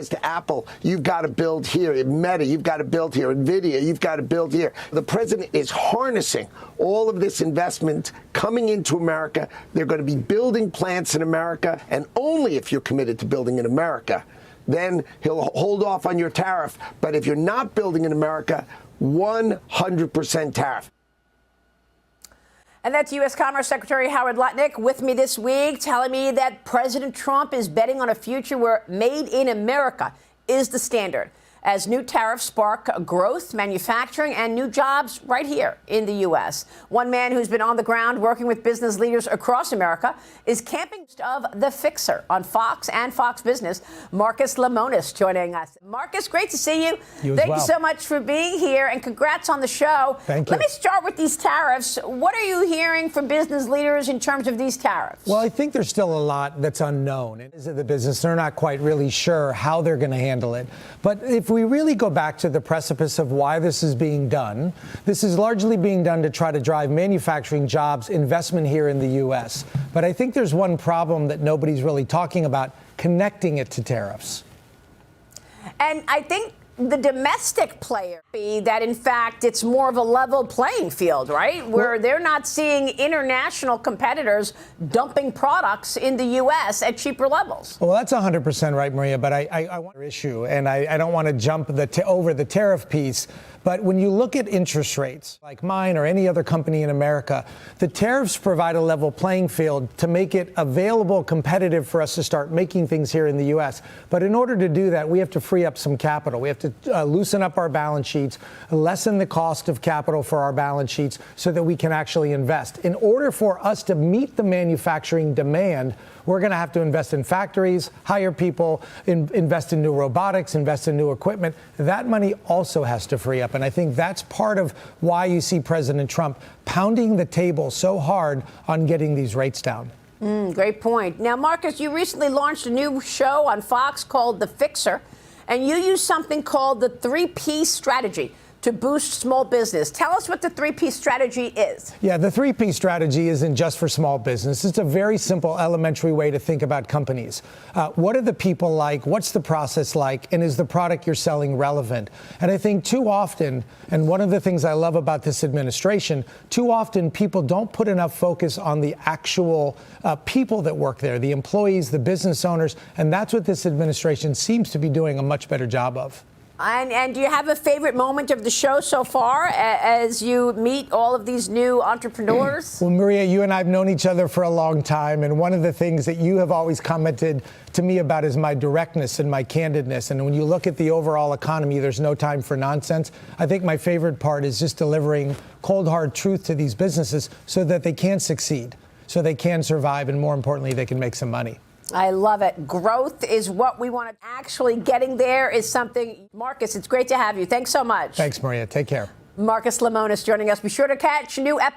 says to Apple, you've got to build here. Meta, you've got to build here. NVIDIA, you've got to build here. The president is harnessing all of this investment coming into America. They're going to be building plants in America, and only if you're committed to building in America, then he'll hold off on your tariff. But if you're not building in America, 100% tariff. And that's U.S. Commerce Secretary Howard Lutnick with me this week, telling me that President Trump is betting on a future where made in America is the standard, as new tariffs spark growth, manufacturing, and new jobs right here in the U.S. One man who's been on the ground working with business leaders across America is camping of The Fixer on Fox and Fox Business. Marcus Lemonis joining us. Marcus, great to see you. Thank you so much for being here, and congrats on the show. Thank you. Let me start with these tariffs. What are you hearing from business leaders in terms of these tariffs? Well, I think there's still a lot that's unknown. Is it the business? They're not quite really sure how they're going to handle it. But if we really go back to the precipice of why this is being done, this is largely being done to try to drive manufacturing jobs, investment here in the U.S. But I think there's one problem that nobody's really talking about, connecting it to tariffs. And I think the domestic player be that, in fact, it's more of a level playing field, right? Where they're not seeing international competitors dumping products in the U.S. at cheaper levels. Well, that's 100% right, Maria, but I want to issue, and I don't want to jump over the tariff piece. But when you look at interest rates, like mine or any other company in America, the tariffs provide a level playing field to make it available, competitive for us to start making things here in the U.S. But in order to do that, we have to free up some capital. We have to loosen up our balance sheets, lessen the cost of capital for our balance sheets so that we can actually invest. In order for us to meet the manufacturing demand, we're going to have to invest in factories, hire people, invest in new robotics, invest in new equipment. That money also has to free up. And I think that's part of why you see President Trump pounding the table so hard on getting these rates down. Great point. Now, Marcus, you recently launched a new show on Fox called The Fixer, and you use something called the 3P strategy to boost small business. Tell us what the 3P strategy is. Yeah, the 3P strategy isn't just for small business. It's a very simple, elementary way to think about companies. What are the people like? What's the process like? And is the product you're selling relevant? And I think too often, and one of the things I love about this administration, too often people don't put enough focus on the actual people that work there, the employees, the business owners, and that's what this administration seems to be doing a much better job of. And do you have a favorite moment of the show so far as you meet all of these new entrepreneurs? Well, Maria, you and I have known each other for a long time, and one of the things that you have always commented to me about is my directness and my candidness. And when you look at the overall economy, there's no time for nonsense. I think my favorite part is just delivering cold, hard truth to these businesses so that they can succeed, so they can survive, and more importantly, they can make some money. I love it. Growth is what we want. Actually getting there is something. Marcus, it's great to have you. Thanks so much. Thanks, Maria. Take care. Marcus Lemonis joining us. Be sure to catch a new episode.